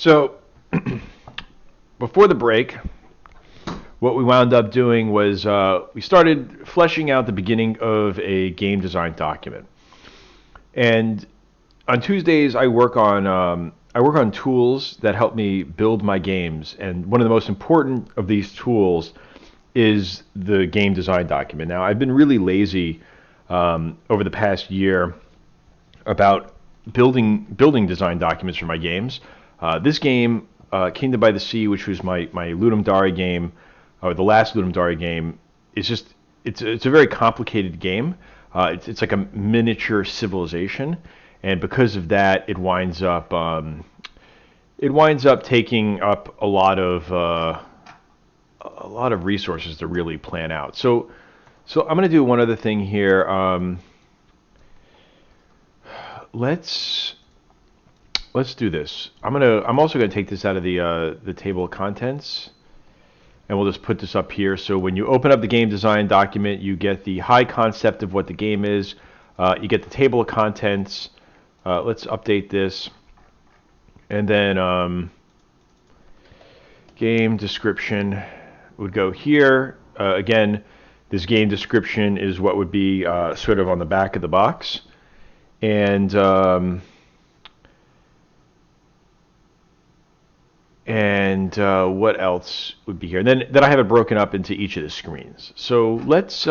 So before the break, what we wound up doing was we started fleshing out the beginning of a game design document. And on Tuesdays, I work on tools that help me build my games. And one of the most important of these tools is the game design document. Now, I've been really lazy over the past year about building design documents for my games. This game, Kingdom by the Sea, which was my Ludum Dare game, or the last Ludum Dare game, is just it's a very complicated game. It's like a miniature civilization, and because of that, it winds up taking up a lot of resources to really plan out. So I'm going to do one other thing here. Let's do this. I'm also going to take this out of the table of contents, and we'll just put this up here. So when you open up the game design document, you get the high concept of what the game is. You get the table of contents. Let's update this, and then game description would go here. Again, this game description is what would be sort of on the back of the box. And what else would be here? And then I have it broken up into each of the screens. So let's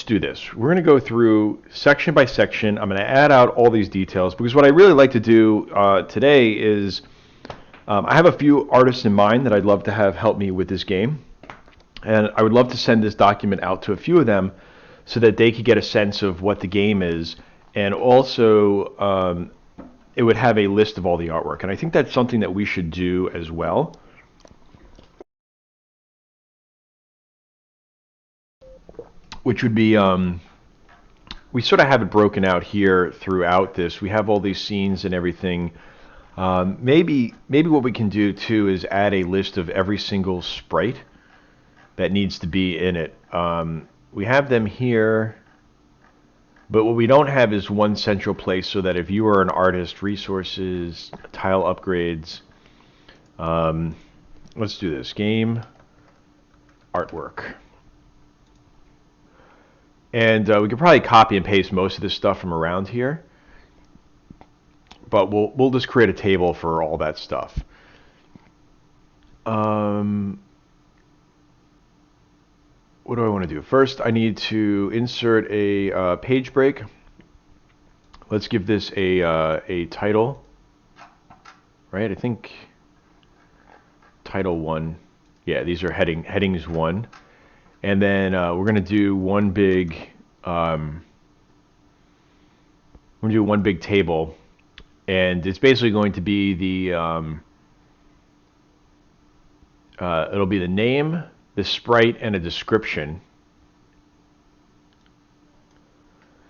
do this. We're going to go through section by section. I'm going to add out all these details because what I really like to do today is I have a few artists in mind that I'd love to have help me with this game. And I would love to send this document out to a few of them so that they could get a sense of what the game is, and also it would have a list of all the artwork. And I think that's something that we should do as well. Which would be, we sort of have it broken out here throughout this. We have all these scenes and everything. Maybe what we can do too is add a list of every single sprite that needs to be in it. We have them here, but what we don't have is one central place so that if you are an artist, resources, tile upgrades, let's do this, game artwork. And we could probably copy and paste most of this stuff from around here, but we'll just create a table for all that stuff. What do I want to do? First, I need to insert a page break. Let's give this a title, right? I think title 1. Yeah, these are headings 1. And then we're going to do one big table, and it's basically going to be the it'll be the name, the sprite, and a description.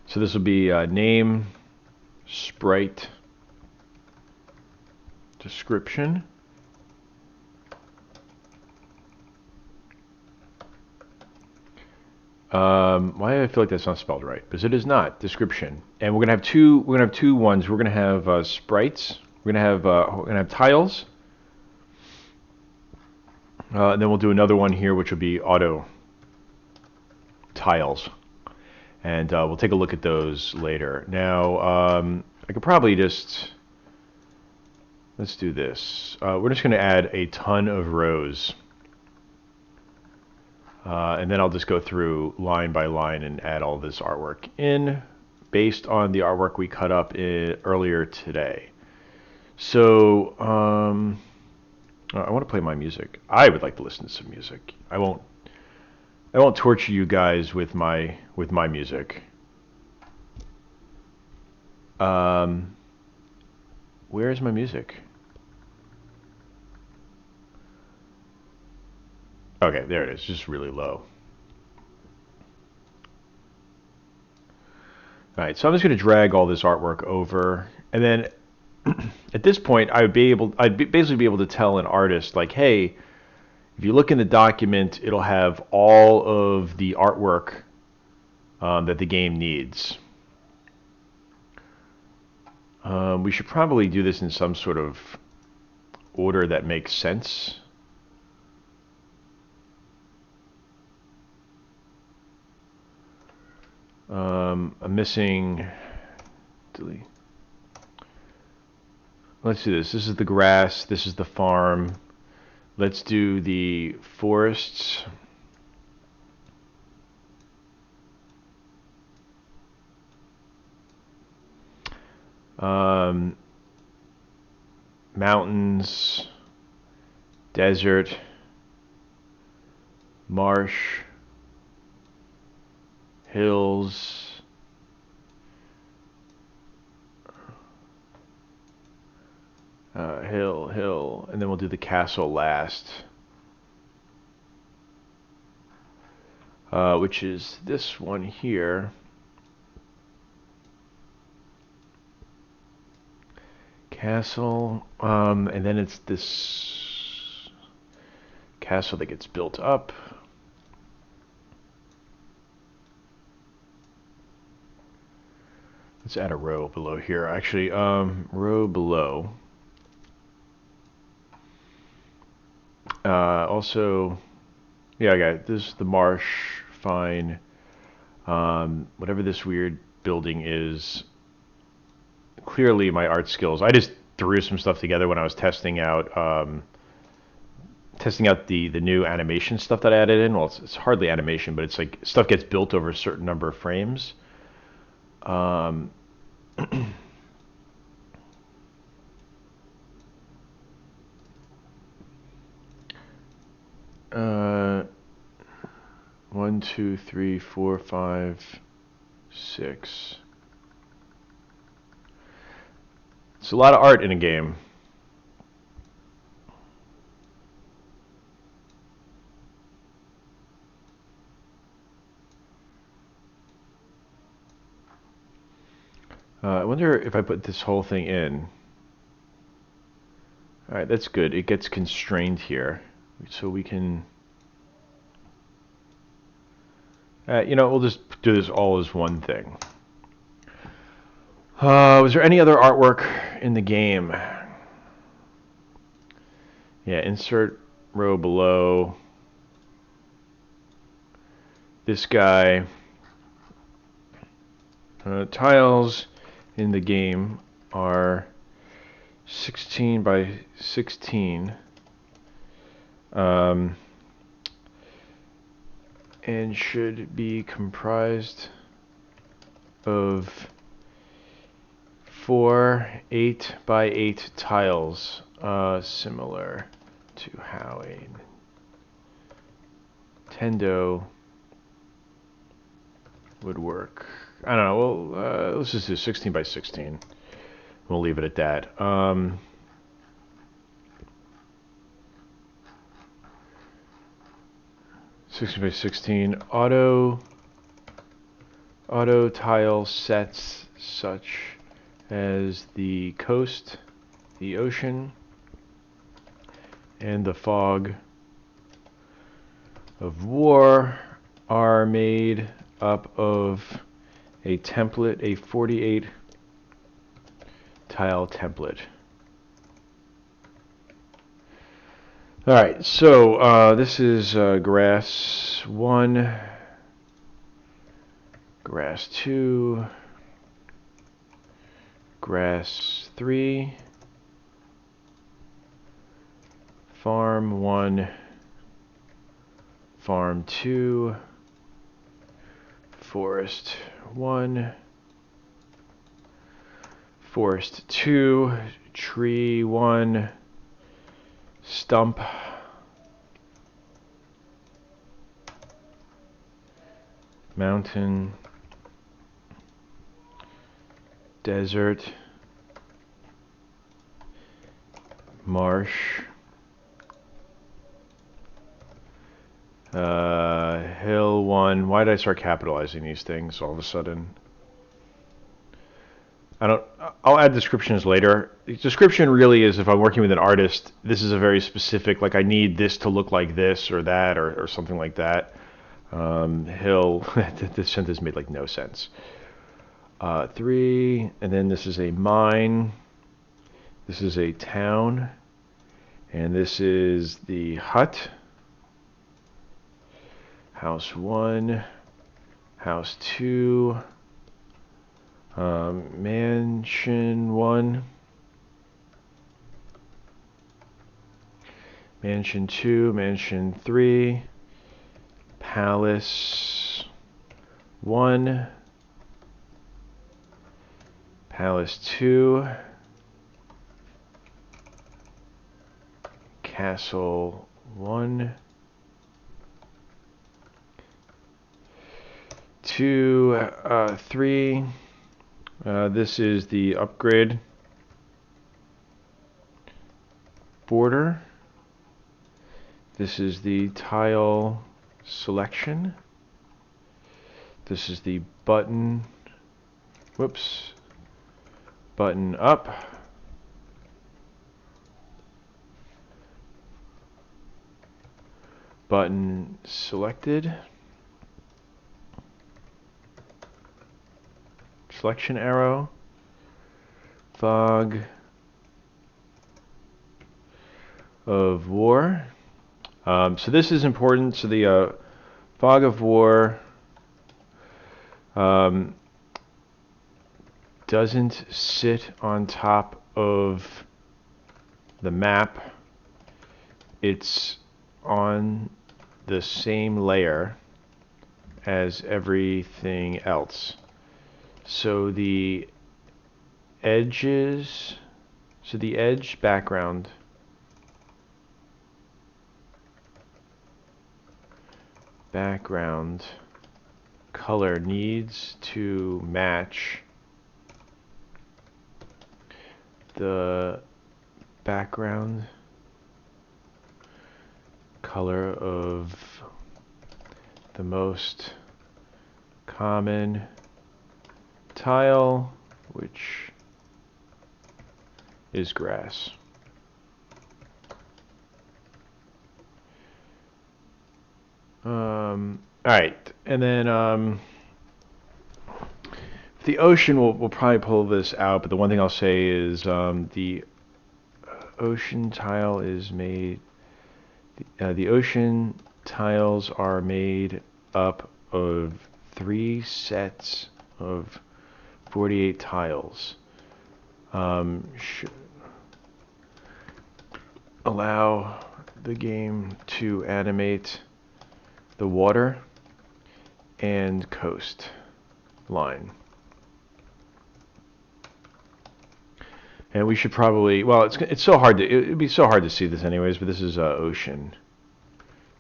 So this will be name, sprite, description. Why do I feel like that's not spelled right? Because it is not. Description. And we're gonna have two. We're gonna have two ones. We're gonna have sprites. We're gonna have tiles. And then we'll do another one here, which will be auto tiles. And we'll take a look at those later. Now, I could probably just, let's do this. We're just going to add a ton of rows. And then I'll just go through line by line and add all this artwork in based on the artwork we cut up earlier today. So, I want to play my music. I would like to listen to some music. I won't torture you guys with my music. Where is my music? Okay, there it is. Just really low. All right, so I'm just going to drag all this artwork over, and then at this point, I'd basically be able to tell an artist, like, hey, if you look in the document, it'll have all of the artwork that the game needs. We should probably do this in some sort of order that makes sense. I'm missing. Delete. Let's do this. This is the grass. This is the farm. Let's do the forests. Mountains, desert, marsh, hills, hill, and then we'll do the castle last, which is this one here. Castle, and then it's this castle that gets built up. Let's add a row below here. Actually, row below. Also, yeah, I got it. This is the marsh. Fine. Whatever this weird building is. Clearly my art skills. I just threw some stuff together when I was testing out the new animation stuff that I added in. Well, it's hardly animation, but it's like stuff gets built over a certain number of frames. 1, 2, 3, 4, 5, 6. It's a lot of art in a game. I wonder if I put this whole thing in. Alright, that's good. It gets constrained here. So we can... you know, we'll just do this all as one thing. Was there any other artwork in the game? Yeah, insert row below. This guy. Tiles in the game are 16 by 16. And should be comprised of 4 8 by 8 tiles, similar to how a Nintendo would work. I don't know. Well, let's just do 16 by 16. We'll leave it at that. 16 by 16. Auto tile sets such as the coast, the ocean, and the fog of war are made up of a template, a 48 tile template. Alright, so this is grass 1, grass 2, grass 3, farm 1, farm 2, forest 1, forest 2, tree 1, stump, mountain, desert, marsh, hill 1. Why did I start capitalizing these things all of a sudden? I'll add descriptions later. The description really is if I'm working with an artist, this is a very specific, like I need this to look like this or that or something like that. Hill, this sentence made like no sense. 3, and then this is a mine. This is a town, and this is the hut. House 1, house 2, mansion 1, mansion 2, mansion 3, palace 1, palace 2, castle 1, 2, 3. This is the upgrade border. This is the tile selection. This is the button, button up. Button selected. Selection arrow. Fog of war. So this is important. So the fog of war doesn't sit on top of the map. It's on the same layer as everything else. So the edges, so the edge background color needs to match the background color of the most common tile, which is grass. All right, and then the ocean, we'll probably pull this out, but the one thing I'll say is the ocean tile is made. The ocean tiles are made up of 3 sets of 48 tiles. Should allow the game to animate the water and coast line. And we should probably, well, it's so hard to, it'd be so hard to see this anyways, but this is ocean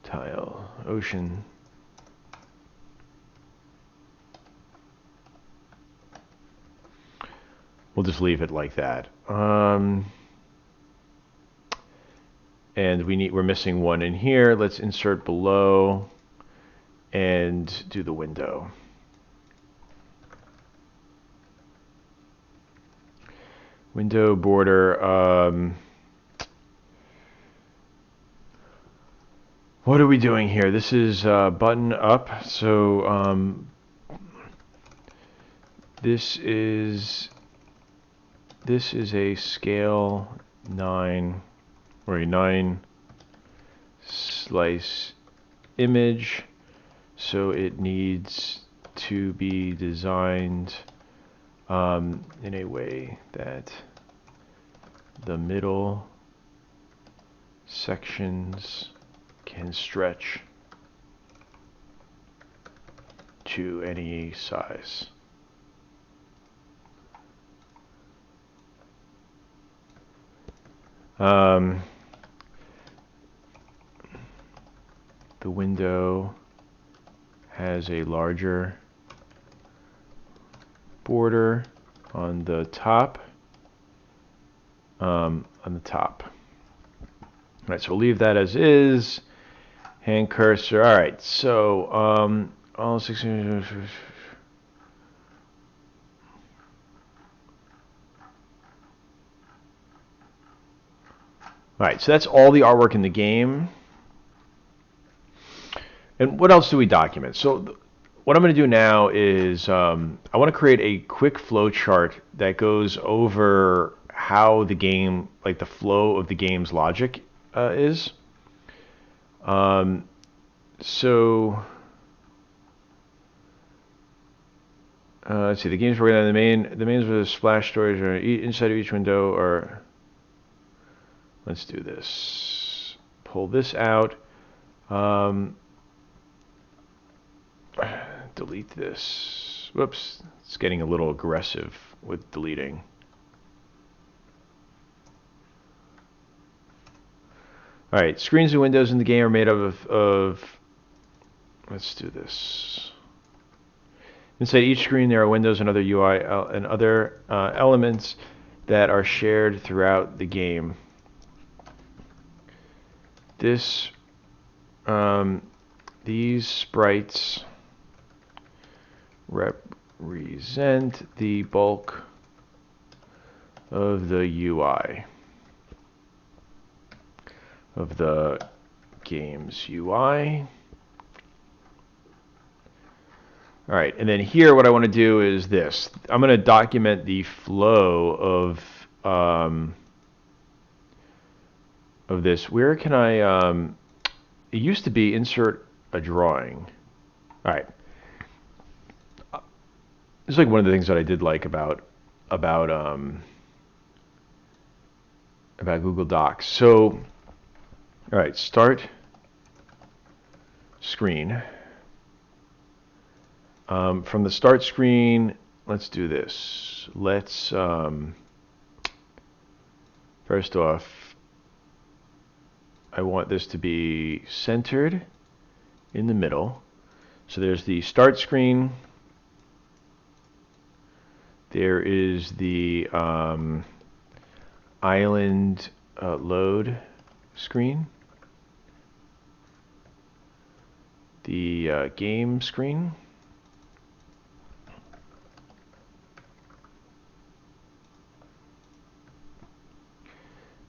tile, ocean. We'll just leave it like that. And we're missing one in here. Let's insert below and do the window. Window border. What are we doing here? This is button up. So this is a scale 9 or a 9 slice image. So it needs to be designed in a way that the middle sections can stretch to any size. The window has a larger border on the top. All right, so we'll leave that as is. Hand cursor. All right, so all 16. All right, so that's all the artwork in the game. And what else do we document? So what I'm going to do now is I want to create a quick flow chart that goes over how the game, like the flow of the game's logic is. Um, so let's see. The game's broken down. The mains with splash stories are inside of each window. Or let's do this. Pull this out. Delete this. Whoops. It's getting a little aggressive with deleting. All right. Screens and windows in the game are made up of let's do this. Inside each screen, there are windows and other UI and other elements that are shared throughout the game. These sprites represent the bulk of the UI of the game's UI. All right, and then here what I want to do is this. I'm going to document the flow of this. Where can I, it used to be insert a drawing. All right. This is like one of the things that I did like about Google Docs. So, all right, start screen. From the start screen, let's do this. Let's, first off, I want this to be centered in the middle. So there's the start screen. There is the island load screen. The game screen.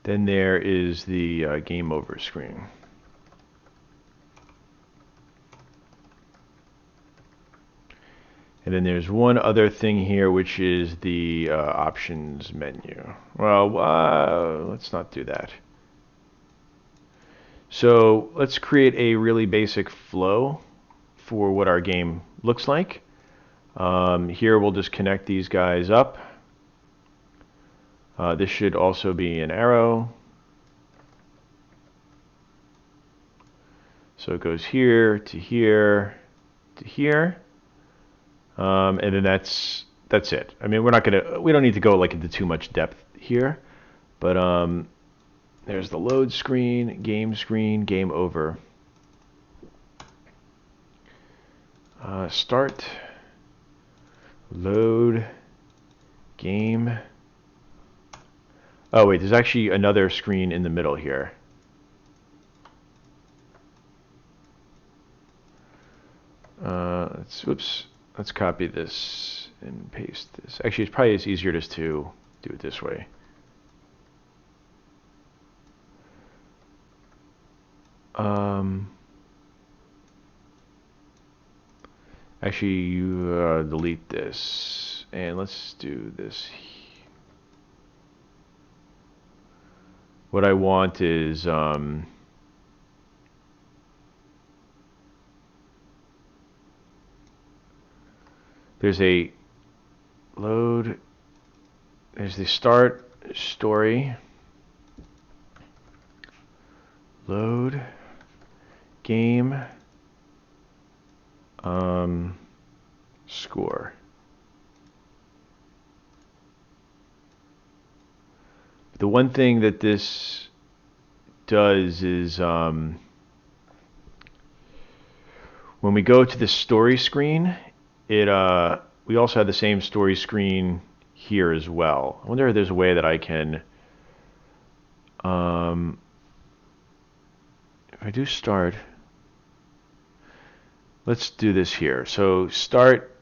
Then there is the game over screen. And then there's one other thing here, which is the options menu. Well, let's not do that. So let's create a really basic flow for what our game looks like. Here we'll just connect these guys up. This should also be an arrow. So it goes here to here to here. And then that's it. I mean, we don't need to go like into too much depth here, but there's the load screen, game over. Start, load, game. Oh wait, there's actually another screen in the middle here. Let's copy this and paste this. Actually, it's probably easier just to do it this way. Actually, you delete this, and let's do this. What I want is there's a load, there's the start story, load, game, score. The one thing that this does is when we go to the story screen, we also have the same story screen here as well. I wonder if there's a way that I can, if I do start, let's do this here. So start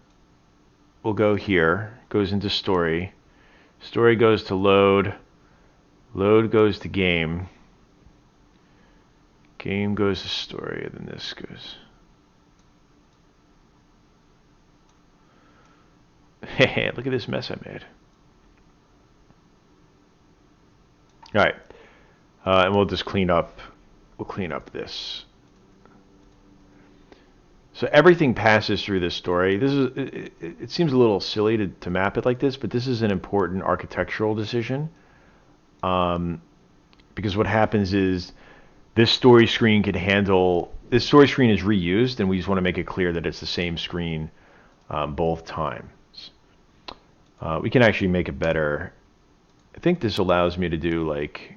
will go here, goes into story. Story goes to load. Load goes to game. Game goes to story, and then this goes. Hey, look at this mess I made. All right, and we'll just clean up. We'll clean up this. So everything passes through this story. This is. It seems a little silly to map it like this, but this is an important architectural decision. Because what happens is this story screen can handle. This story screen is reused, and we just want to make it clear that it's the same screen both times. We can actually make it better. I think this allows me to do like,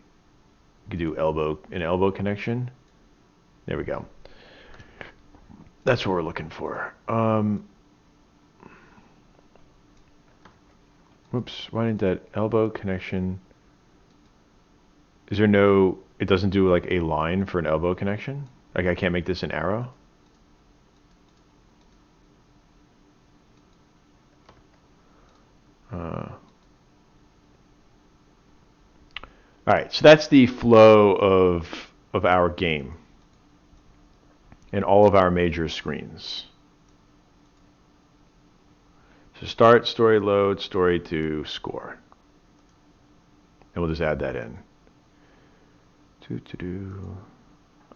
you could do an elbow connection. There we go. That's what we're looking for. Whoops, why didn't that elbow connection? Is there no, it doesn't do like a line for an elbow connection? Like I can't make this an arrow? All right, so that's the flow of our game and all of our major screens. So start, story, load, story to score. And we'll just add that in.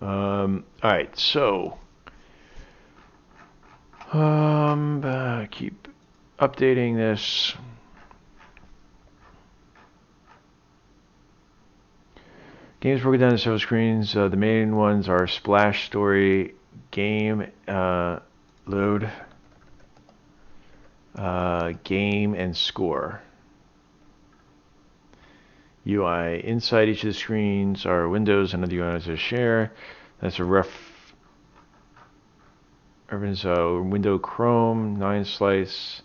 All right, so keep updating this. Games broken down into several screens. The main ones are splash, story, game, load, game, and score. UI inside each of the screens are windows and other UIs to share. That's a reference window Chrome, 9 slice,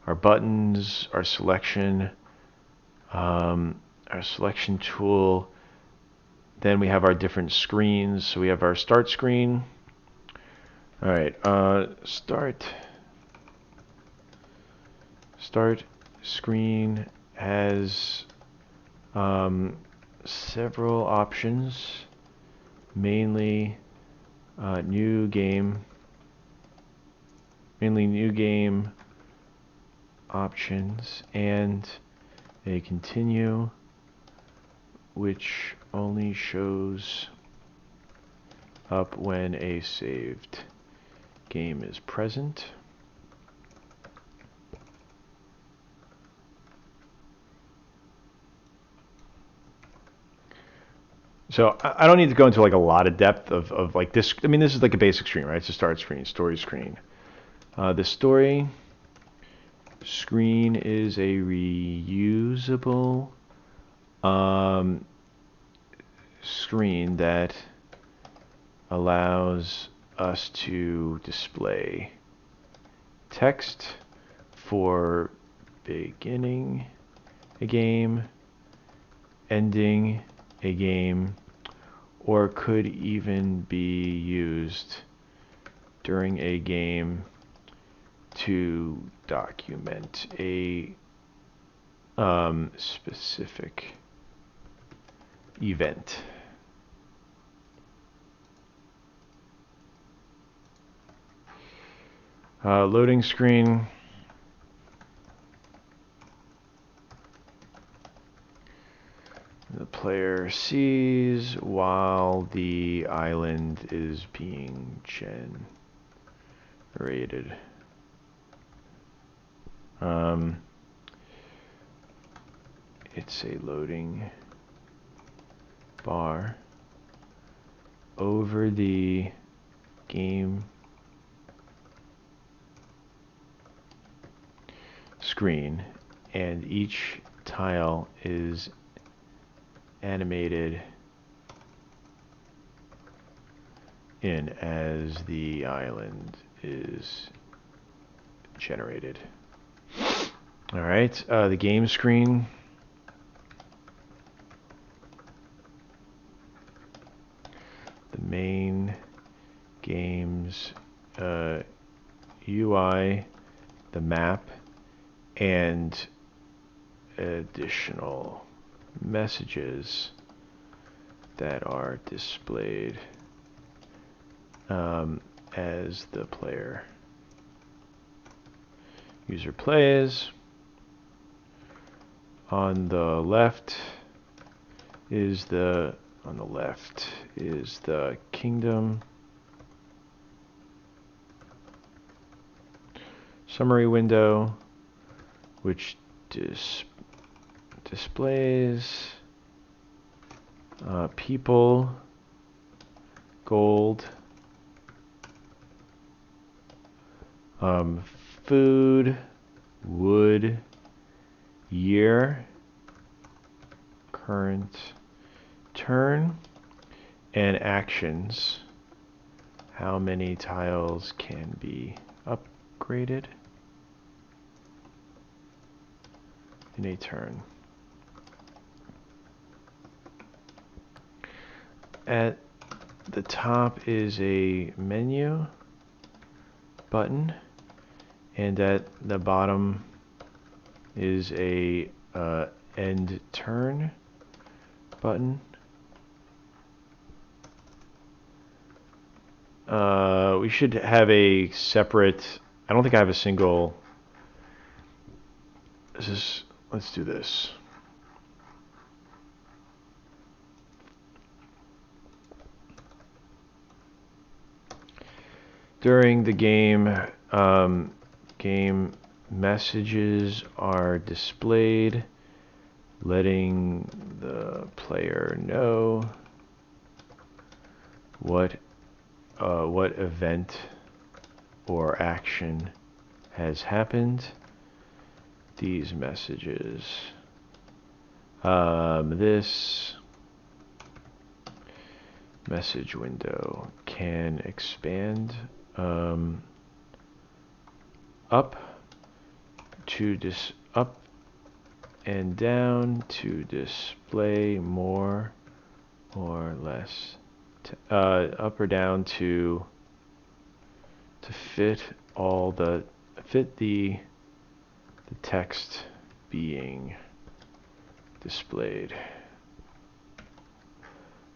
our buttons, our selection tool. Then we have our different screens. So we have our start screen. All right, start screen has several options, mainly new game options, and a continue, which only shows up when a saved game is present. So I don't need to go into like a lot of depth of like this. I mean, this is like a basic screen, right? It's a start screen, story screen. The story screen is a reusable screen that allows us to display text for beginning a game, ending a game, or could even be used during a game to document a specific event. Loading screen. The player sees while the island is being generated. It's a loading bar over the game screen, and each tile is animated in as the island is generated. All right, the game screen. The main game's UI, the map, and additional messages that are displayed as the player User plays. On the left is the kingdom. Summary window, which displays people, gold, food, wood, year, current, turn, and actions. How many tiles can be upgraded in a turn? At the top is a menu button, and at the bottom is a end turn button. We should have a separate. I don't think I have a single. Let's do this. During the game, game messages are displayed, letting the player know what event or action has happened. These messages. This message window can expand up and down to display more or less, up or down to fit the text being displayed.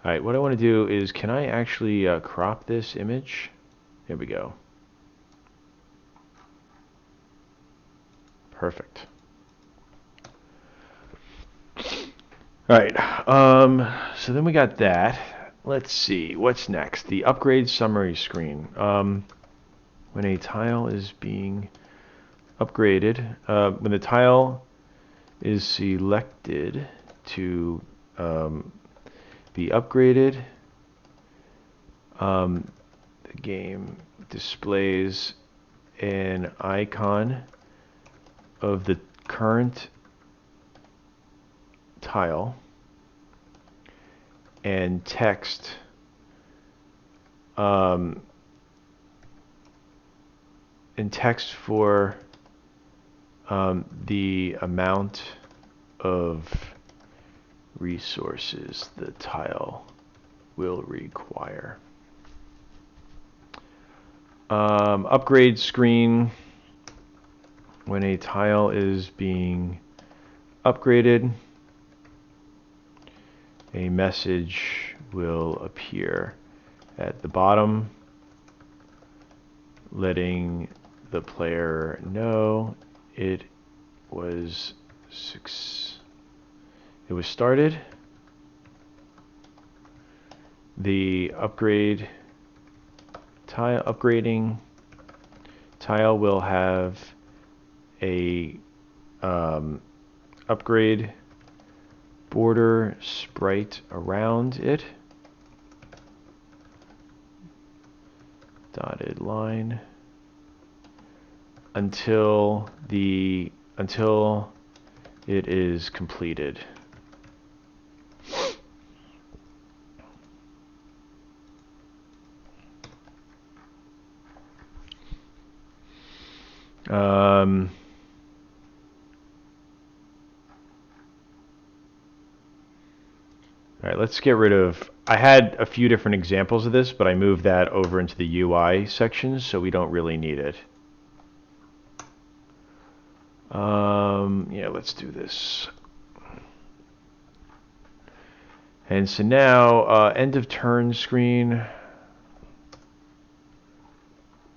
Alright, what I want to do is, can I actually crop this image? There we go. Perfect. Alright, so then we got that. Let's see, what's next? The upgrade summary screen. When a tile is being upgraded, when the tile is selected to be upgraded, the game displays an icon of the current tile and text for the amount of resources the tile will require. Upgrade screen. When a tile is being upgraded, a message will appear at the bottom, letting the player know it was started. The upgrading tile will have a upgrade border sprite around it, dotted line, until it is completed. All right, let's get rid of, I had a few different examples of this, but I moved that over into the UI section, so we don't really need it. Yeah, let's do this. And so now, end of turn screen.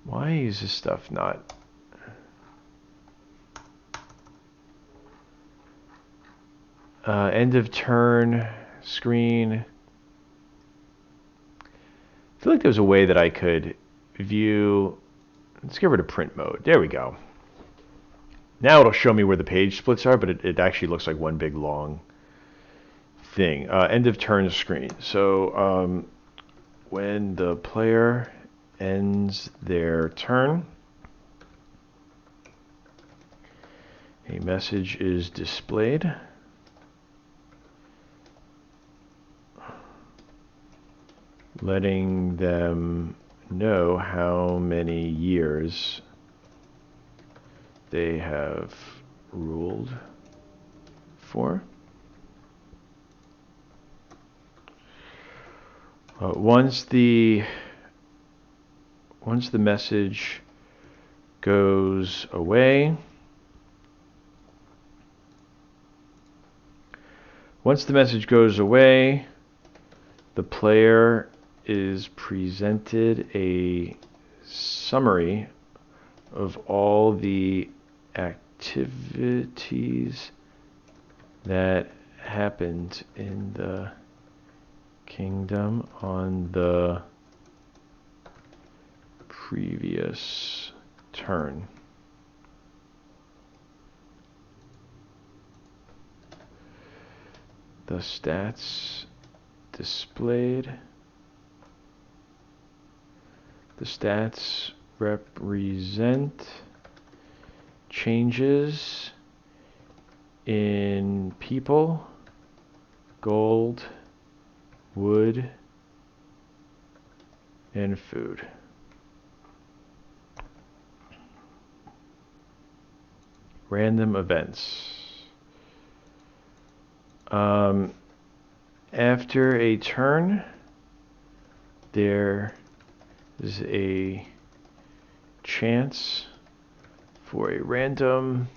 Why is this stuff not? End of turn screen. I feel like there was a way that I could view. Let's get rid of print mode. There we go. Now it'll show me where the page splits are, but it actually looks like one big long thing. End of turn screen. So when the player ends their turn, a message is displayed. Letting them know how many years they have ruled for. Once the message goes away, the player is presented a summary of all the activities that happened in the kingdom on the previous turn. The stats displayed. The stats represent changes in people, gold, wood, and food. Random events. After a turn, there is a chance for a random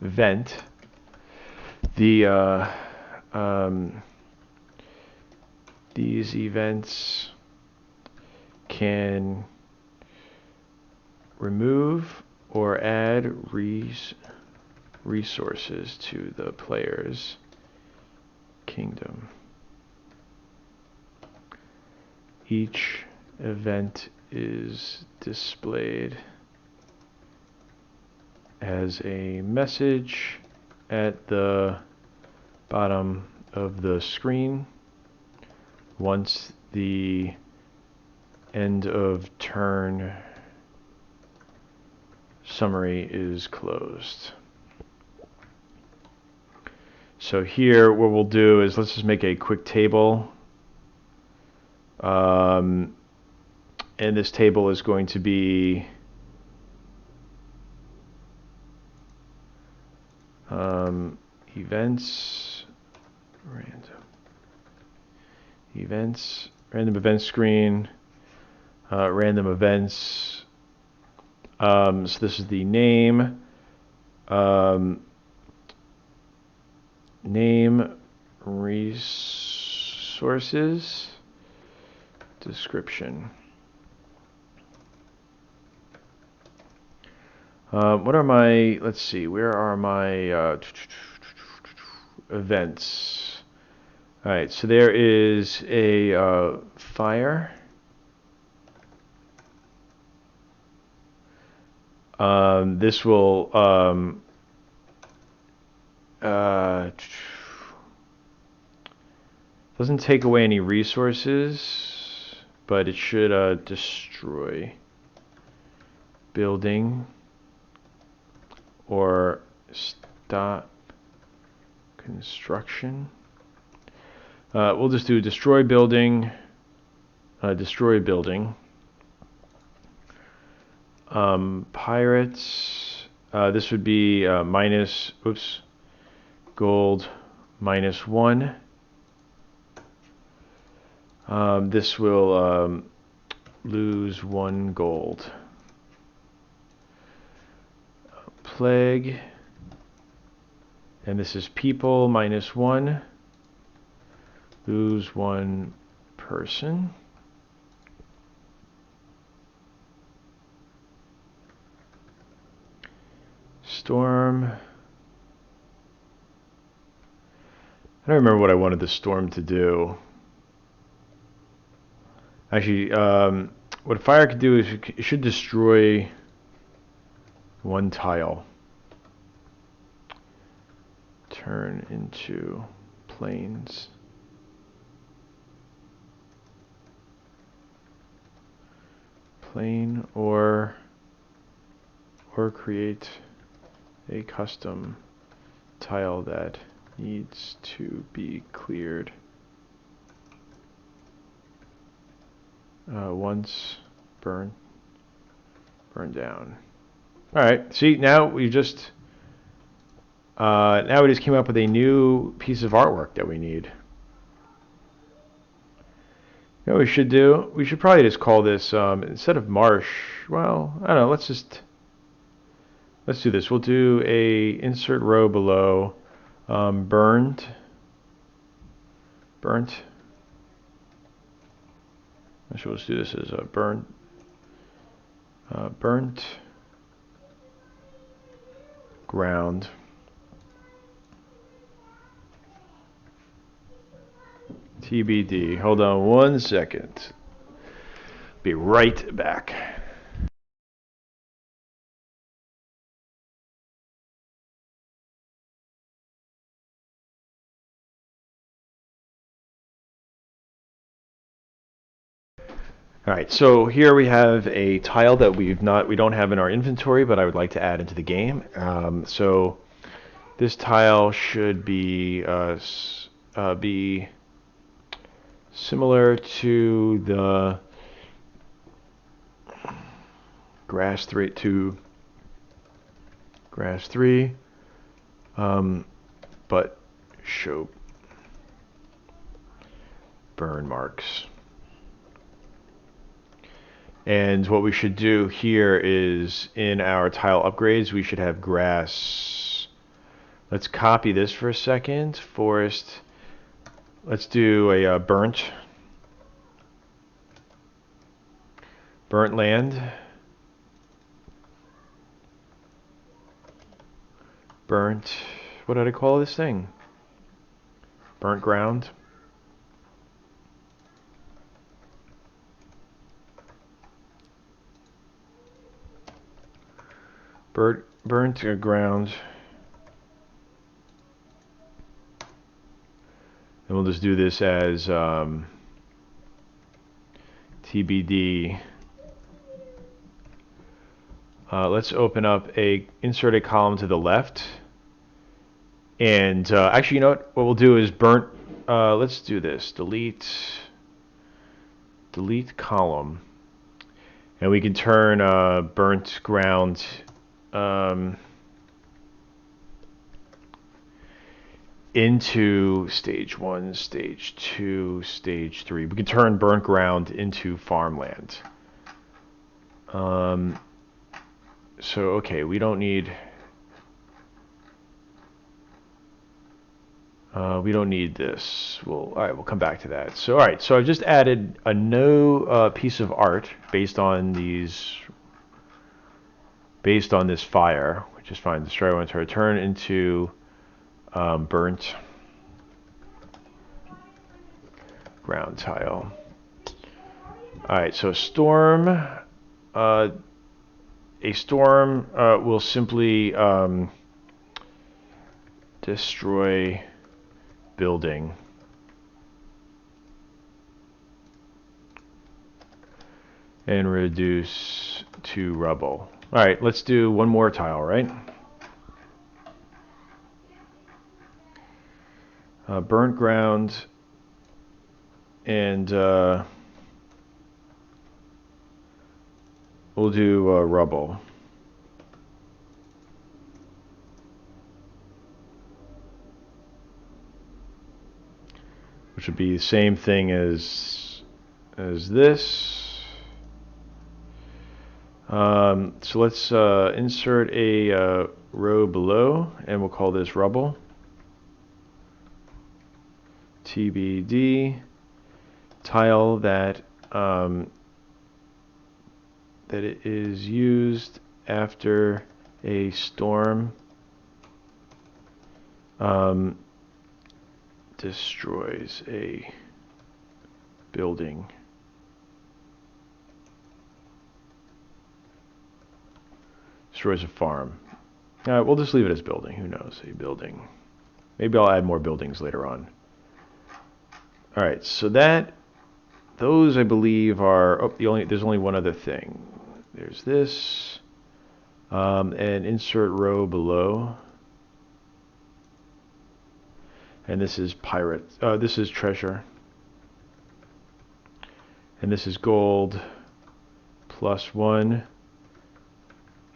event. These events can remove or add resources to the player's kingdom. Each event is displayed as a message at the bottom of the screen once the end of turn summary is closed. So here what we'll do is let's just make a quick table. And this table is going to be events, random event screen, random events. So this is the name, resources, description. What are my, let's see, where are my events? All right, so there is a fire. This will doesn't take away any resources, but it should destroy building or stop construction. We'll just do destroy building, pirates, this would be minus, gold -1. This will lose 1 gold. Plague, and this is people -1, lose 1 person. Storm, I don't remember what I wanted the storm to do. Actually, what fire could do is it should destroy one tile. Turn into planes. Plane or create a custom tile that needs to be cleared once burned down. All right, see, now we just came up with a new piece of artwork that we need. You know what we should do? We should probably just call this, instead of marsh, well, I don't know, let's do this. We'll do a insert row below, burnt. Actually, let's do this as a burnt ground. TBD. Hold on 1 second. Be right back. All right, so here we have a tile that we don't have in our inventory, but I would like to add into the game. So this tile should be similar to the grass 3, but show burn marks. And what we should do here is in our tile upgrades, we should have grass. Let's copy this for a second. Forest. Let's do a burnt land. Burnt. What did I call this thing? Burnt ground. Burnt ground. And we'll just do this as TBD. Let's open up insert a column to the left. And actually, you know what we'll do is burnt. Let's do this. Delete column. And we can turn burnt ground into stage 1, stage 2, stage 3. We can turn burnt ground into farmland. So okay, we don't need this. All right, we'll come back to that. So all right, so I've just added a new piece of art based on this fire, which is fine. Destroy one to return into burnt ground tile. All right, so a storm will simply destroy building. And reduce to rubble. All right, let's do one more tile, right? Burnt ground and we'll do rubble. Which would be the same thing as this. So let's insert a row below, and we'll call this rubble. TBD tile that it is used after a storm destroys a building. Destroys a farm. We'll just leave it as building. Who knows? A building. Maybe I'll add more buildings later on. All right, so those I believe are. There's only one other thing. There's this, and insert row below. And this is pirate. This is treasure. And this is gold. +1.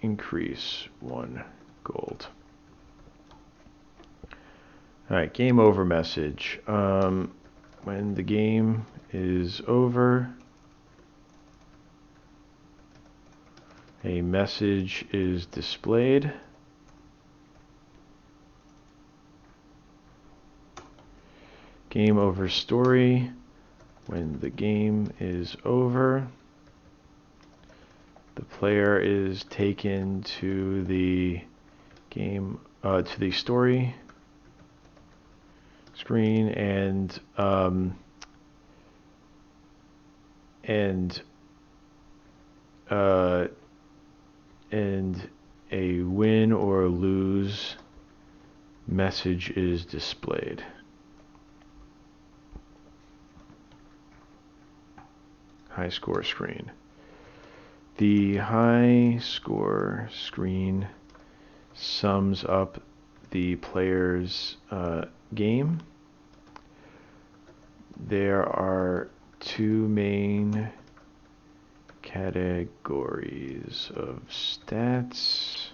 Increase 1 gold. Alright, game over message. When the game is over, a message is displayed. Game over story. When the game is over, the player is taken to the game, to the story screen, and a win or lose message is displayed. High score screen. The high score screen sums up the player's game. There are two main categories of stats.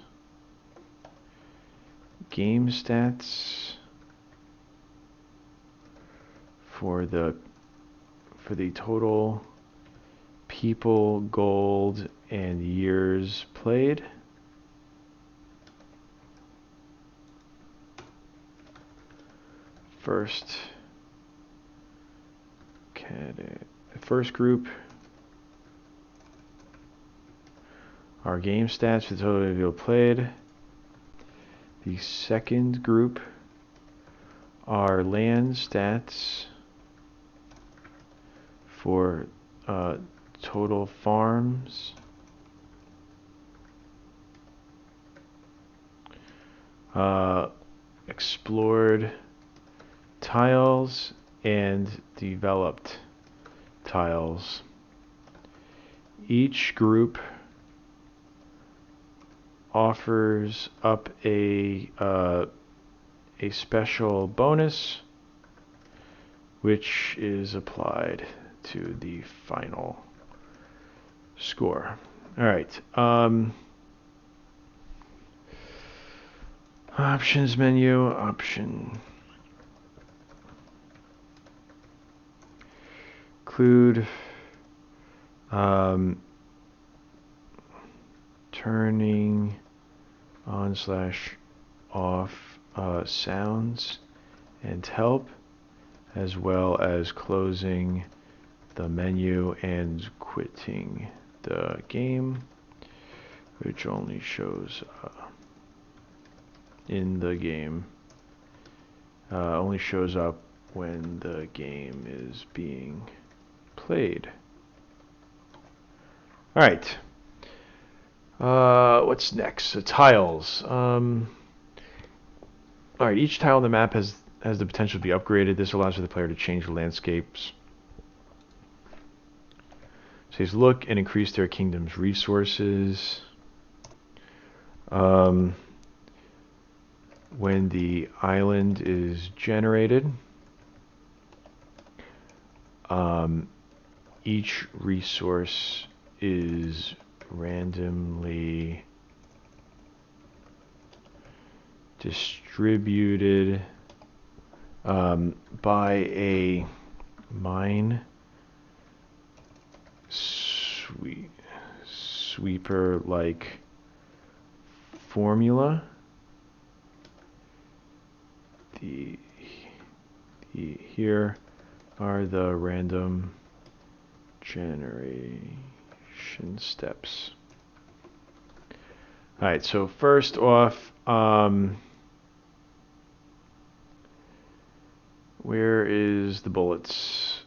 Game stats for the total people, gold, and years played. First group are game stats for the total people played. The second group are land stats for total farms. Explored tiles and developed tiles. Each group offers up a special bonus, which is applied to the final score. All right. Options menu, option. Include turning on/off sounds and help, as well as closing the menu and quitting the game, which only shows in the game, only shows up when the game is being played. All right. What's next? The tiles. All right. Each tile on the map has the potential to be upgraded. This allows for the player to change the landscapes. It says look and increase their kingdom's resources. When the island is generated, each resource is randomly distributed by a mine sweeper-like formula. Here are the random generation steps. All right, so first off, Where is the bullets?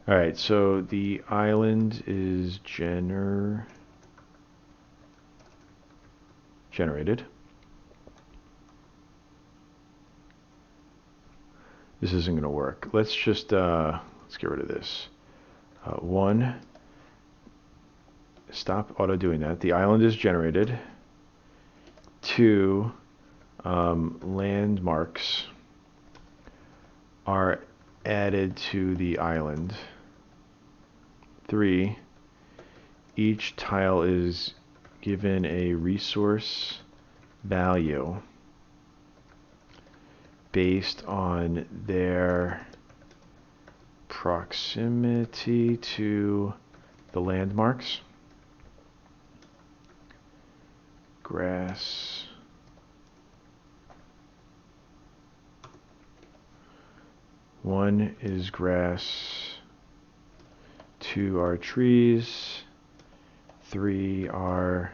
All right, so the island is generated. This isn't going to work. Let's just let's get rid of this. One, stop auto doing that. The island is generated. Two, landmarks are added to the island. Three, each tile is given a resource value based on their proximity to the landmarks. Grass. One is grass. Two are trees. Three are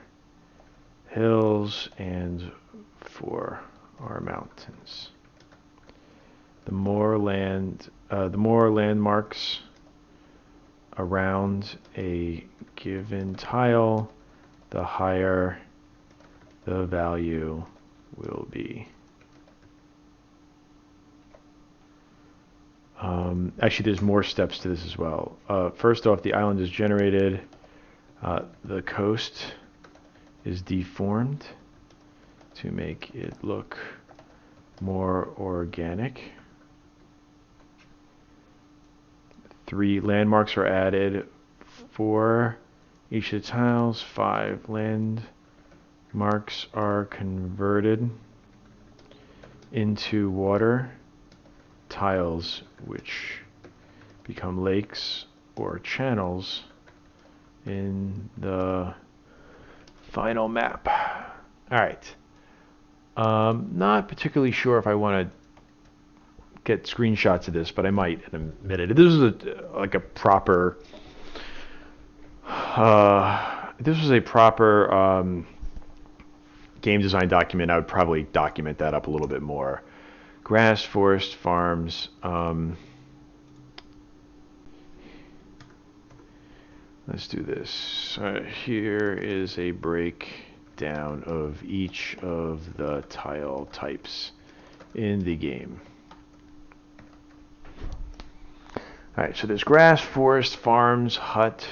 hills, and four are mountains. The more landmarks around a given tile, the higher the value will be. Actually, there's more steps to this as well. First off, the island is generated. The coast is deformed to make it look more organic. 3 landmarks are added for each of the tiles. 5 landmarks are converted into water tiles, which become lakes or channels in the final map. All right. Not particularly sure if I want to get screenshots of this, but I might in a minute. This is like a proper. This was a proper game design document. I would probably document that up a little bit more. Grass, forest, farms. Let's do this. Here is a breakdown of each of the tile types in the game. Alright, so there's grass, forest, farms, hut,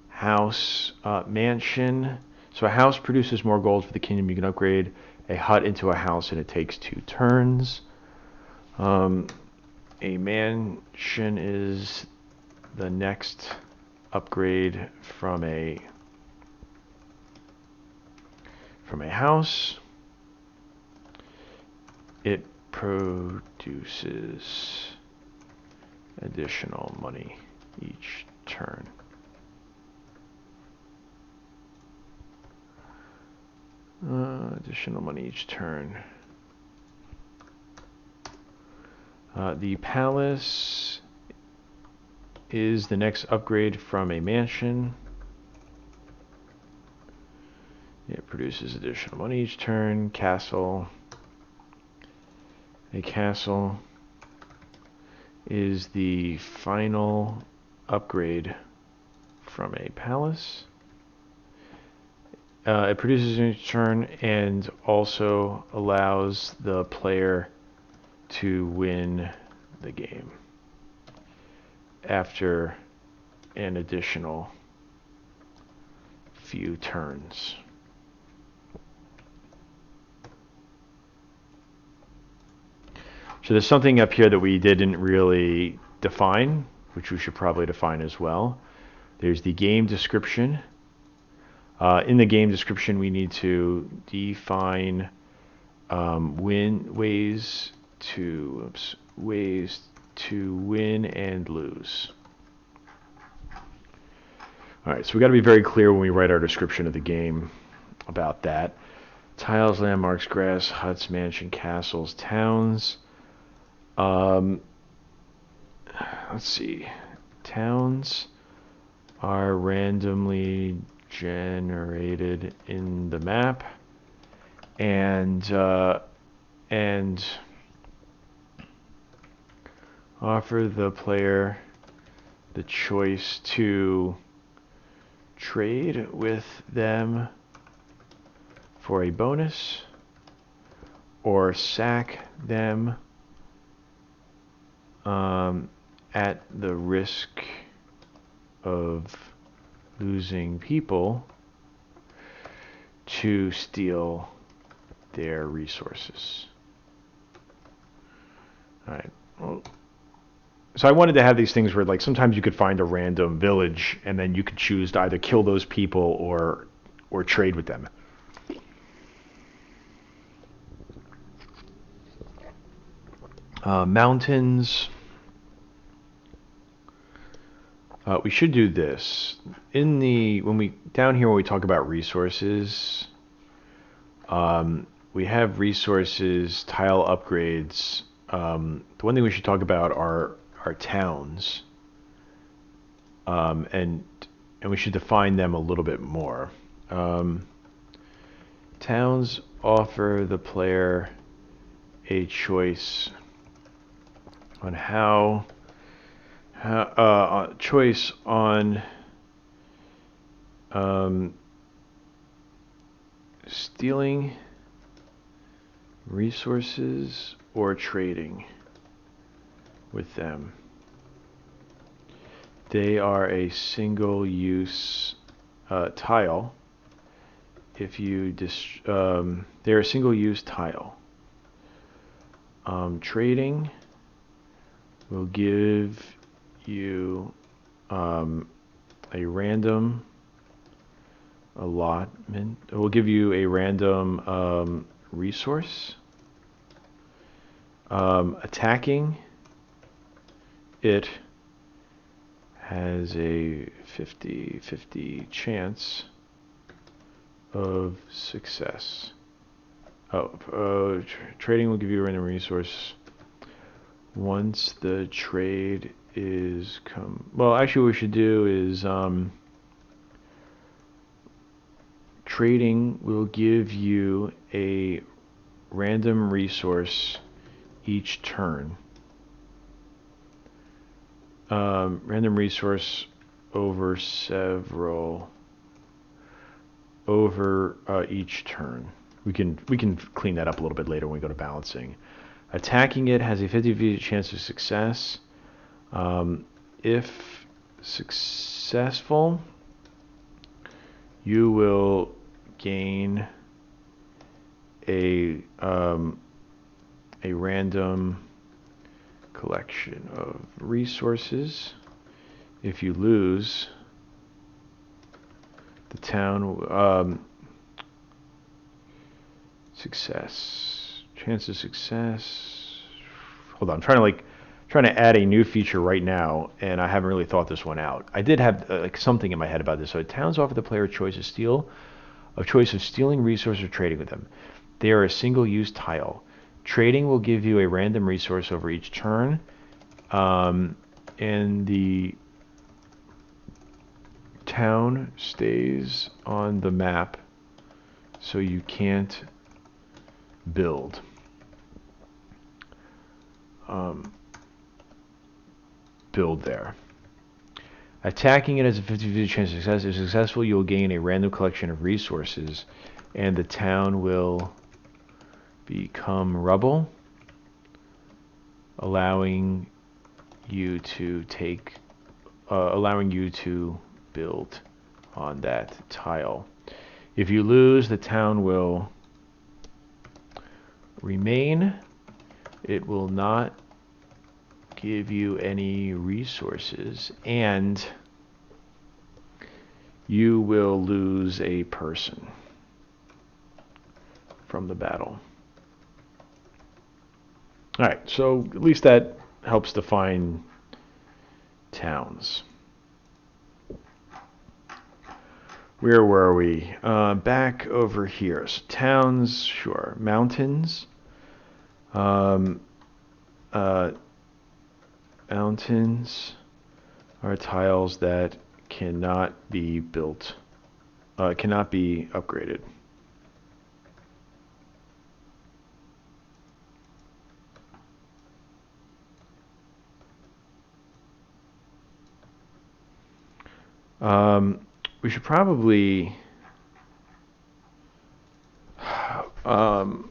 house, mansion. So a house produces more gold for the kingdom. You can upgrade a hut into a house, and it takes 2 turns. A mansion is the next upgrade from a house. It produces additional money each turn. Additional money each turn. The palace is the next upgrade from a mansion. It produces additional money each turn. Castle. A castle is the final upgrade from a palace. It produces each turn and also allows the player to win the game after an additional few turns. So there's something up here that we didn't really define, which we should probably define as well. There's the game description. In the game description, we need to define ways to win and lose. All right, so we got to be very clear when we write our description of the game about that. Tiles, landmarks, grass, huts, mansion, castles, towns. Let's see. Towns are randomly generated in the map, and and offer the player the choice to trade with them for a bonus or sack them at the risk of losing people to steal their resources. All right. Well, so I wanted to have these things where, like, sometimes you could find a random village and then you could choose to either kill those people or trade with them. Mountains. We should do this down here when we talk about resources. We have resources, tile upgrades. The one thing we should talk about are towns, and we should define them a little bit more. Towns offer the player a choice on choice on stealing resources or trading with them. They are a single-use tile. If you they're a single-use tile. Trading will give you a random allotment. It will give you a random resource. Attacking it has a 50-50 chance of success. Trading will give you a random resource once the trade is well, actually what we should do is trading will give you a random resource each turn. Random resource over each turn. We can clean that up a little bit later when we go to balancing. Attacking it has a 50-50 chance of success. If successful, you will gain a random collection of resources. If you lose, the town chance of success. Hold on, I'm trying to add a new feature right now, and I haven't really thought this one out. I did have something in my head about this. So towns offer the player a choice of stealing resources or trading with them. They are a single-use tile. Trading will give you a random resource over each turn, and the town stays on the map, so you can't build. Build there. Attacking it has a 50-50 chance of success. If successful, you will gain a random collection of resources, and the town will become rubble, allowing you to build on that tile. If you lose, the town will remain. It will not give you any resources, and you will lose a person from the battle. All right, so at least that helps define towns. Where were we? Back over here. So towns, sure. Mountains. Mountains are tiles that cannot be built, cannot be upgraded. We should probably um,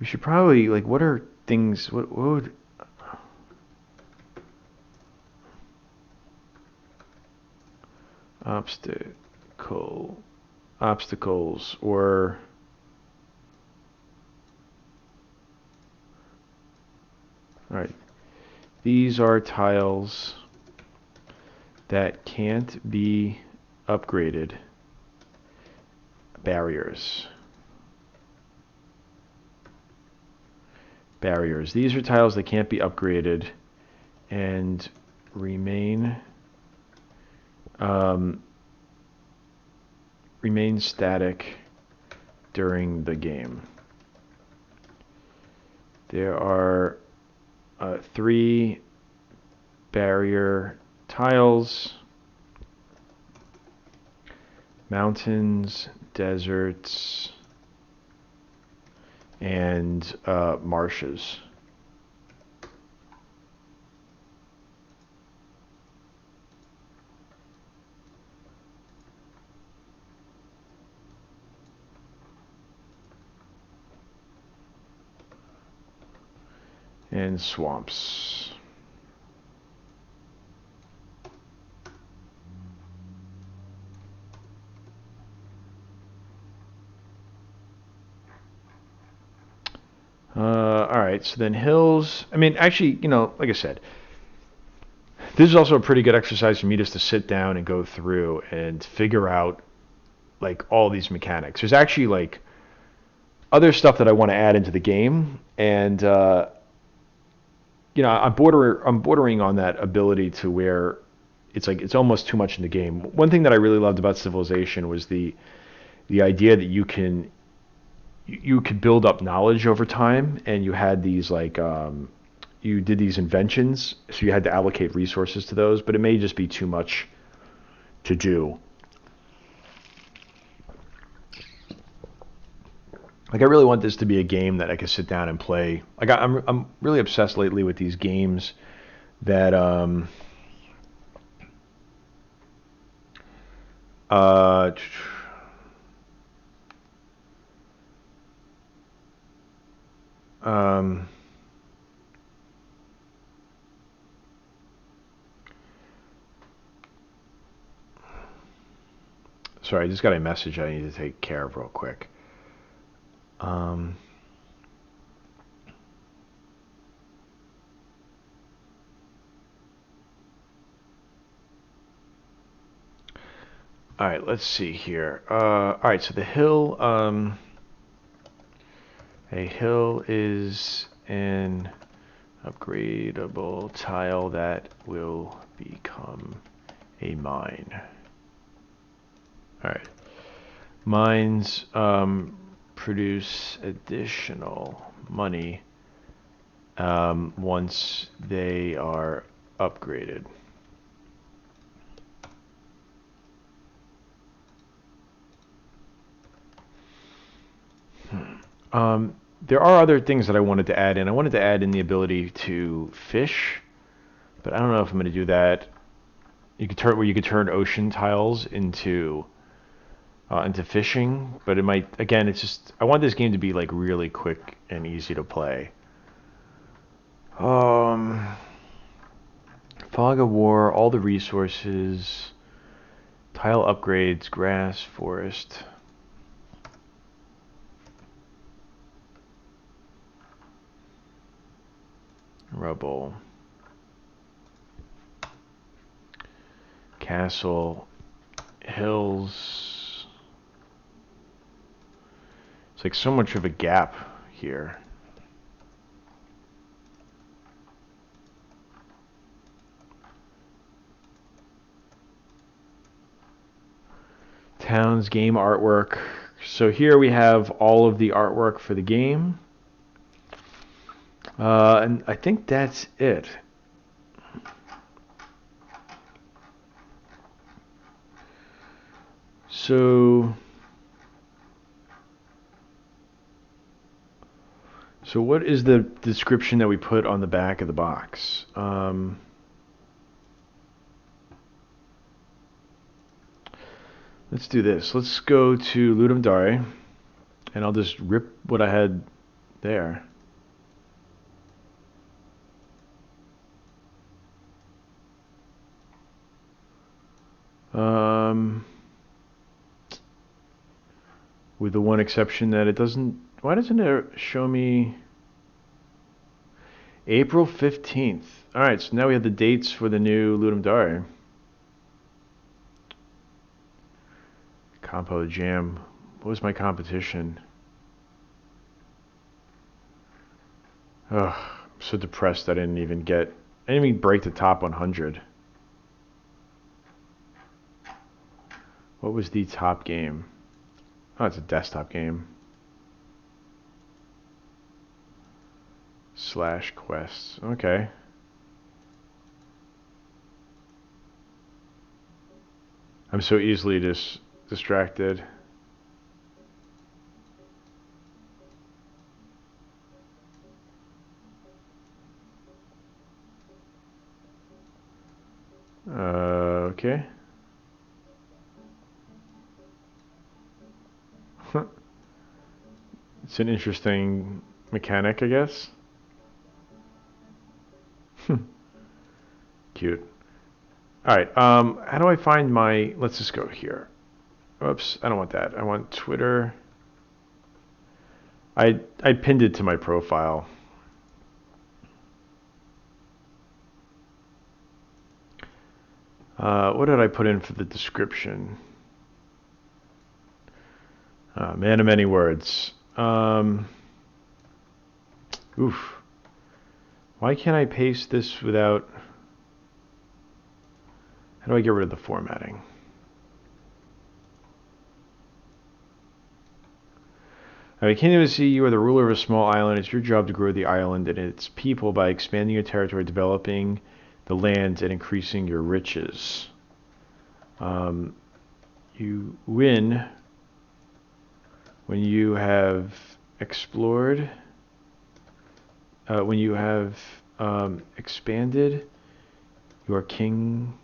like, what are things? What would obstacles or all right. These are tiles that can't be upgraded. Barriers. Barriers. These are tiles that can't be upgraded and remain static during the game. There are 3 barrier tiles: mountains, deserts, and marshes. And swamps. All right, so then hills. I mean, actually, like I said, this is also a pretty good exercise for me just to sit down and go through and figure out like all these mechanics. There's actually like other stuff that I want to add into the game, and I'm bordering on that ability to where it's like it's almost too much in the game. One thing that I really loved about Civilization was the idea that you could build up knowledge over time, and you had these like you did these inventions, so you had to allocate resources to those, but it may just be too much to do. Like, I really want this to be a game that I could sit down and play. Like, I'm really obsessed lately with these games that uh um sorry, I just got a message I need to take care of real quick. Um all right, let's see here. All right, so the hill, a hill is an upgradable tile that will become a mine. All right, mines produce additional money once they are upgraded. There are other things that I wanted to add in. I wanted to add in the ability to fish, but I don't know if I'm going to do that. You could turn ocean tiles into fishing, but it might, again, it's just, I want this game to be like really quick and easy to play. Fog of War, all the resources, tile upgrades, grass, forest. Rubble. Castle. Hills. It's like so much of a gap here. Towns, game artwork. So here we have all of the artwork for the game. And I think that's it. So what is the description that we put on the back of the box? Let's do this. Let's go to Ludum Dare, and I'll just rip what I had there. With the one exception that it doesn't. Why doesn't it show me April 15th? All right, so now we have the dates for the new Ludum Dare. Compo Jam. What was my competition? Ugh, I'm so depressed I didn't even break the top 100. What was the top game? Oh, it's a desktop game. /quests. Okay. I'm so easily distracted. Okay. It's an interesting mechanic, I guess. Cute. All right. How do I find my? Let's just go here. Oops, I don't want that. I want Twitter. I pinned it to my profile. What did I put in for the description? Man of many words. Oof. Why can't I paste this without... How do I get rid of the formatting? Kingdom of the Sea, you are the ruler of a small island. It's your job to grow the island and its people by expanding your territory, developing the land, and increasing your riches. You win when you have explored, when you have expanded your kingdom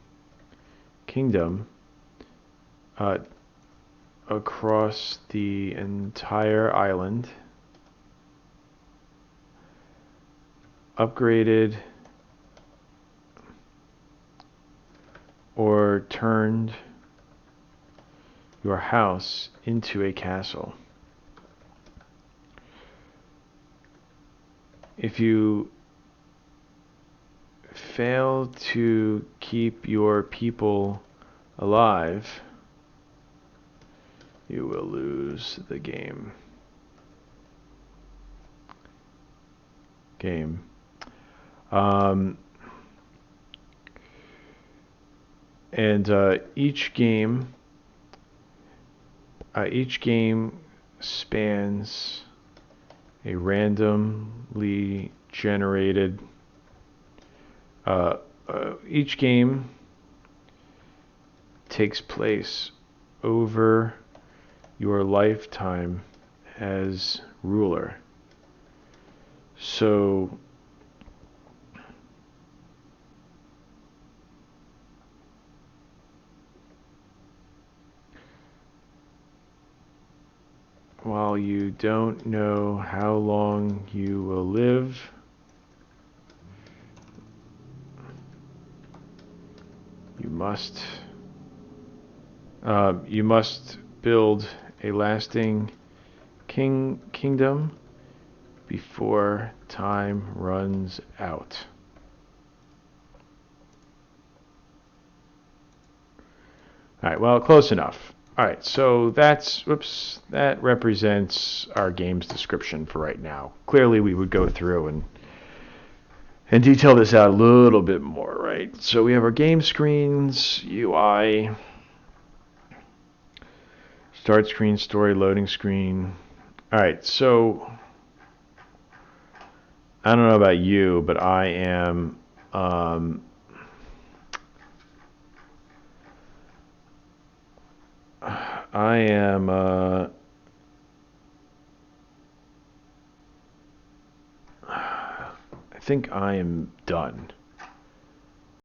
across the entire island, upgraded or turned your house into a castle. If you fail to keep your people alive, you will lose the game. Each game spans a randomly generated. Each game takes place over your lifetime as ruler. So while you don't know how long you will live, you must build a lasting kingdom before time runs out. All right, well, close enough. All right, so that represents our game's description for right now. Clearly, we would go through and detail this out a little bit more, right? So we have our game screens, UI, start screen, story, loading screen. All right, so I don't know about you, but I am I think I am done.